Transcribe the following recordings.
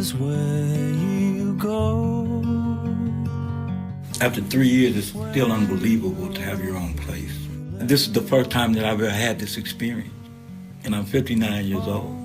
is where you go. After 3 years, it's still unbelievable to have your own place. This is the first time that I've ever had this experience, and I'm 59 years old.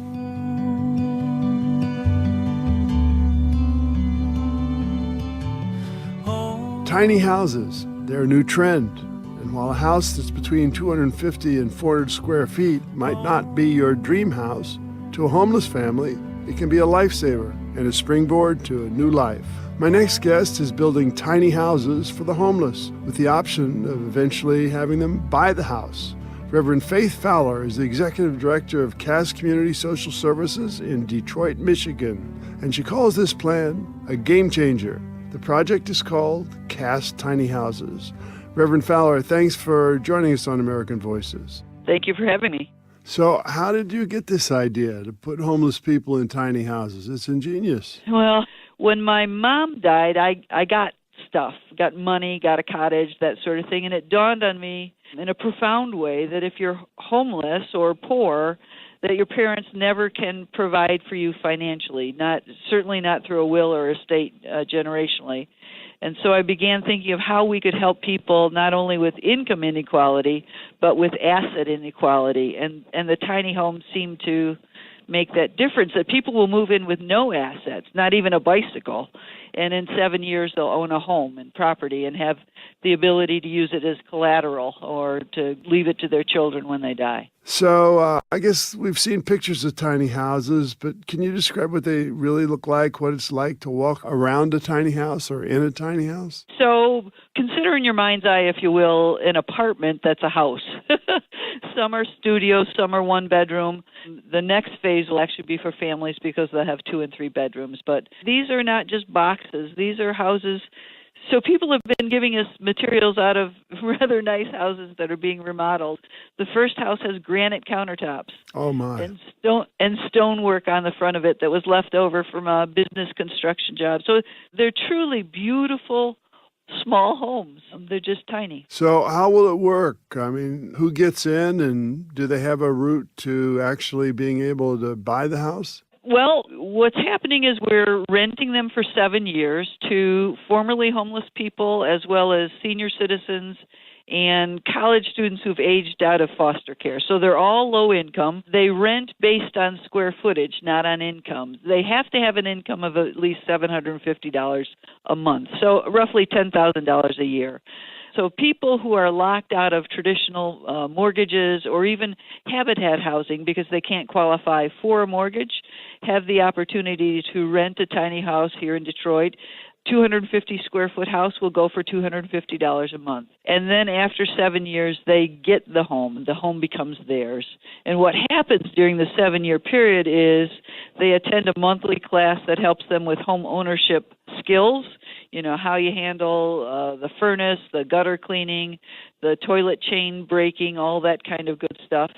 Tiny houses, they're a new trend. And while a house that's between 250 and 400 square feet might not be your dream house, to a homeless family, it can be a lifesaver and a springboard to a new life. My next guest is building tiny houses for the homeless, with the option of eventually having them buy the house. Reverend Faith Fowler is the Executive Director of Cass Community Social Services in Detroit, Michigan, and she calls this plan a game changer. The project is called Cass Tiny Houses. Reverend Fowler, thanks for joining us on American Voices. Thank you for having me. So how did you get this idea to put homeless people in tiny houses? It's ingenious. Well, when my mom died, I got stuff, got money, got a cottage, that sort of thing, and it dawned on me in a profound way that if you're homeless or poor, that your parents never can provide for you financially, certainly not through a will or estate generationally. And so I began thinking of how we could help people not only with income inequality, but with asset inequality. And the tiny homes seem to make that difference, that people will move in with no assets, not even a bicycle, and in 7 years they'll own a home and property and have the ability to use it as collateral or to leave it to their children when they die. So I guess we've seen pictures of tiny houses, but can you describe what they really look like, what it's like to walk around a tiny house or in a tiny house? So consider in your mind's eye, if you will, an apartment that's a house. Some are studios, some are one bedroom. The next phase will actually be for families because they'll have 2 and 3 bedrooms. But these are not just boxes. These are houses. So people have been giving us materials out of rather nice houses that are being remodeled. The first house has granite countertops. Oh, my. And stonework on the front of it that was left over from a business construction job. So they're truly beautiful, small homes. They're just tiny. So how will it work? I mean, who gets in, and do they have a route to actually being able to buy the house? Well, what's happening is we're renting them for 7 years to formerly homeless people as well as senior citizens and college students who've aged out of foster care. So they're all low income. They rent based on square footage, not on income. They have to have an income of at least $750 a month, so roughly $10,000 a year. So people who are locked out of traditional mortgages or even habitat housing because they can't qualify for a mortgage have the opportunity to rent a tiny house here in Detroit. 250 square foot house will go for $250 a month. And then after 7 years, they get the home. The home becomes theirs. And what happens during the 7-year period is they attend a monthly class that helps them with home ownership skills, you know, how you handle the furnace, the gutter cleaning, the toilet chain breaking, all that kind of good stuff.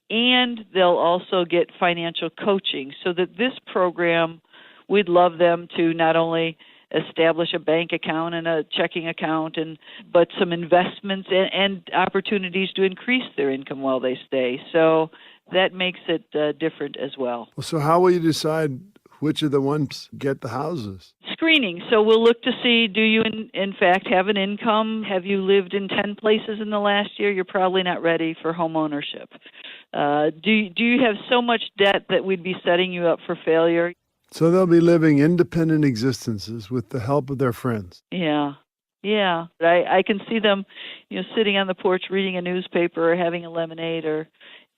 And they'll also get financial coaching so that this program, we'd love them to not only establish a bank account and a checking account, but some investments and opportunities to increase their income while they stay. So that makes it different as well. So how will you decide which of the ones get the houses? Screening. So we'll look to see, do you in fact have an income? Have you lived in 10 places in the last year? You're probably not ready for home ownership. Do you have so much debt that we'd be setting you up for failure? So they'll be living independent existences with the help of their friends. Yeah. I can see them, sitting on the porch reading a newspaper or having a lemonade or,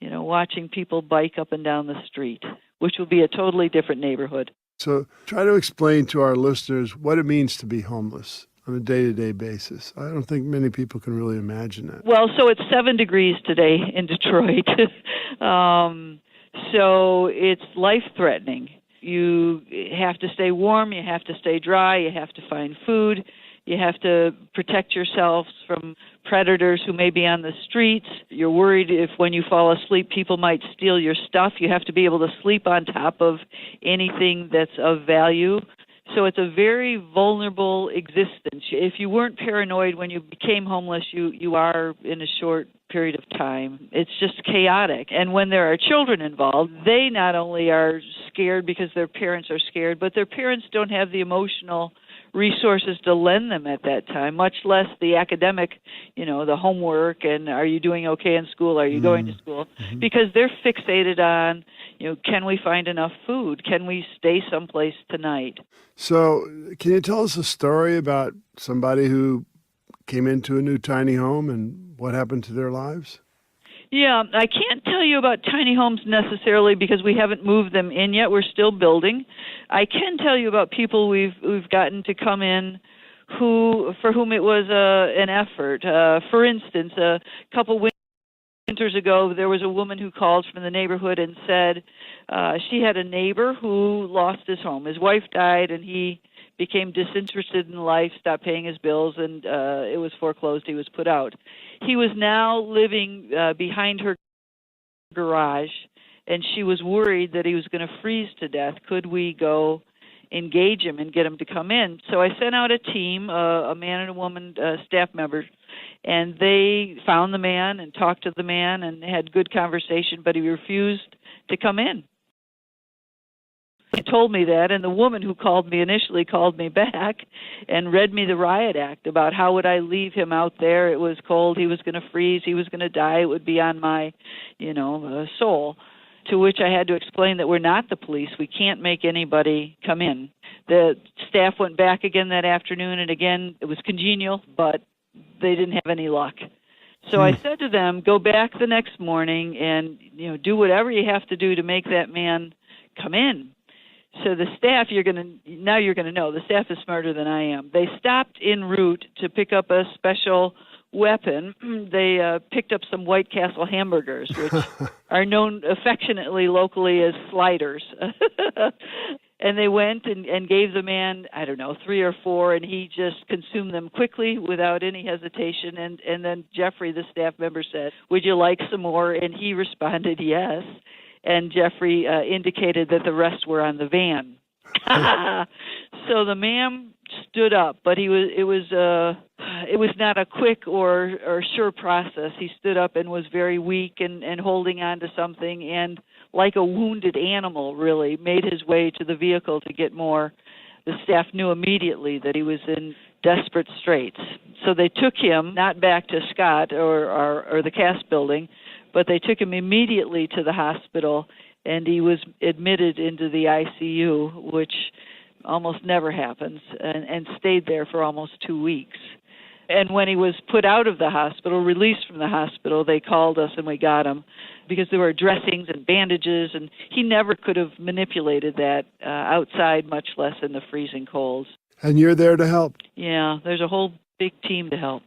watching people bike up and down the street, which will be a totally different neighborhood. So try to explain to our listeners what it means to be homeless on a day-to-day basis. I don't think many people can really imagine that. Well, so it's 7 degrees today in Detroit. So it's life-threatening. You have to stay warm, you have to stay dry, you have to find food, you have to protect yourselves from predators who may be on the streets. You're worried if when you fall asleep people might steal your stuff. You have to be able to sleep on top of anything that's of value. So it's a very vulnerable existence. If you weren't paranoid when you became homeless, you are in a short period of time. It's just chaotic. And when there are children involved, they not only are scared because their parents are scared, but their parents don't have the emotional resources to lend them at that time, much less the academic, the homework and are you doing okay in school, are you going to school, because they're fixated on, can we find enough food, can we stay someplace tonight. So can you tell us a story about somebody who came into a new tiny home and what happened to their lives? Yeah, I can't tell you about tiny homes necessarily because we haven't moved them in yet. We're still building. I can tell you about people we've gotten to come in for whom it was an effort. For instance, a couple winters ago, there was a woman who called from the neighborhood and said she had a neighbor who lost his home. His wife died, and he became disinterested in life, stopped paying his bills, and it was foreclosed. He was put out. He was now living behind her garage, and she was worried that he was going to freeze to death. Could we go engage him and get him to come in? So I sent out a team, a man and a woman, staff members, and they found the man and talked to the man and had good conversation, but he refused to come in. He told me that, and the woman who called me initially called me back and read me the riot act about how would I leave him out there. It was cold. He was going to freeze. He was going to die. It would be on my, soul. To which I had to explain that we're not the police. We can't make anybody come in. The staff went back again that afternoon, and again, it was congenial, but they didn't have any luck. So I said to them, go back the next morning and, do whatever you have to do to make that man come in. So the staff, you're going to know, the staff is smarter than I am. They stopped en route to pick up a special weapon. They picked up some White Castle hamburgers, which are known affectionately locally as sliders. And they went and gave the man, 3 or 4, and he just consumed them quickly without any hesitation. And then Jeffrey, the staff member, said, would you like some more? And he responded, yes. And Jeffrey indicated that the rest were on the van. So the man stood up, but it was not a quick or sure process. He stood up and was very weak and holding on to something, and like a wounded animal, really, made his way to the vehicle to get more. The staff knew immediately that he was in desperate straits. So they took him, not back to Scott or the CAS building, but they took him immediately to the hospital, and he was admitted into the ICU, which almost never happens, and stayed there for almost 2 weeks. And when he was put out of the hospital, released from the hospital, they called us and we got him because there were dressings and bandages, and he never could have manipulated that outside, much less in the freezing cold. And you're there to help. Yeah, there's a whole big team to help.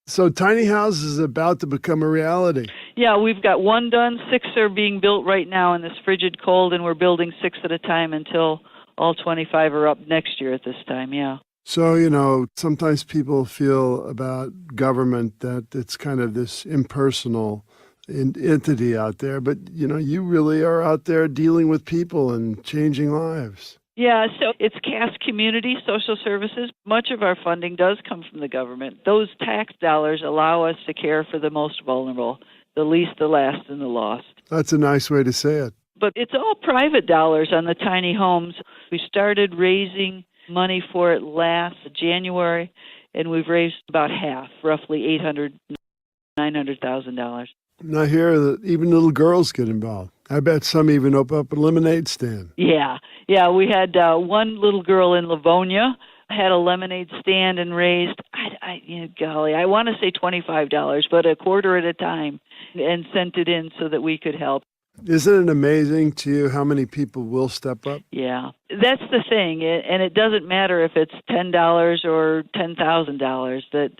So tiny houses is about to become a reality. Yeah, we've got 1 done. 6 are being built right now in this frigid cold, and we're building 6 at a time until all 25 are up next year at this time, yeah. So, sometimes people feel about government that it's kind of this impersonal entity out there, but, you really are out there dealing with people and changing lives. Yeah, so it's CAS Community Social Services. Much of our funding does come from the government. Those tax dollars allow us to care for the most vulnerable, the least, the last, and the lost. That's a nice way to say it. But it's all private dollars on the tiny homes. We started raising money for it last January, and we've raised about half, roughly $900,000. And I hear that even little girls get involved. I bet some even open up a lemonade stand. Yeah. We had one little girl in Livonia had a lemonade stand and raised, I want to say $25, but a quarter at a time, and sent it in so that we could help. Isn't it amazing to you how many people will step up? Yeah, that's the thing, and it doesn't matter if it's $10 or $10,000,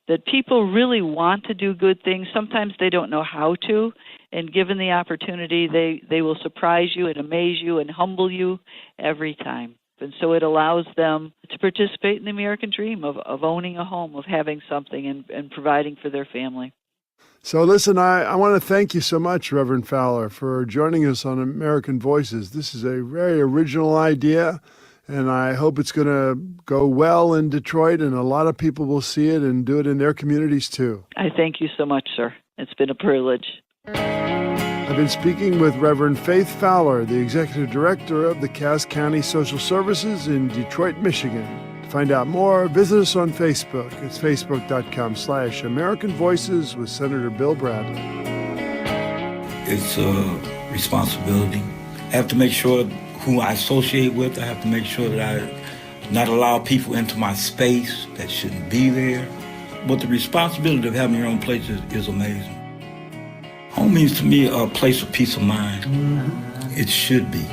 that people really want to do good things. Sometimes they don't know how to, and given the opportunity, they will surprise you and amaze you and humble you every time. And so it allows them to participate in the American dream of owning a home, of having something and providing for their family. So listen, I want to thank you so much, Reverend Fowler, for joining us on American Voices. This is a very original idea, and I hope it's going to go well in Detroit, and a lot of people will see it and do it in their communities too. I thank you so much, sir. It's been a privilege. I've been speaking with Reverend Faith Fowler, the Executive Director of the Cass County Social Services in Detroit, Michigan. To find out more, visit us on Facebook. It's facebook.com/American Voices with Senator Bill Bradley. It's a responsibility. I have to make sure who I associate with. I have to make sure that I not allow people into my space that shouldn't be there. But the responsibility of having your own place is amazing. Home means to me a place of peace of mind. It should be.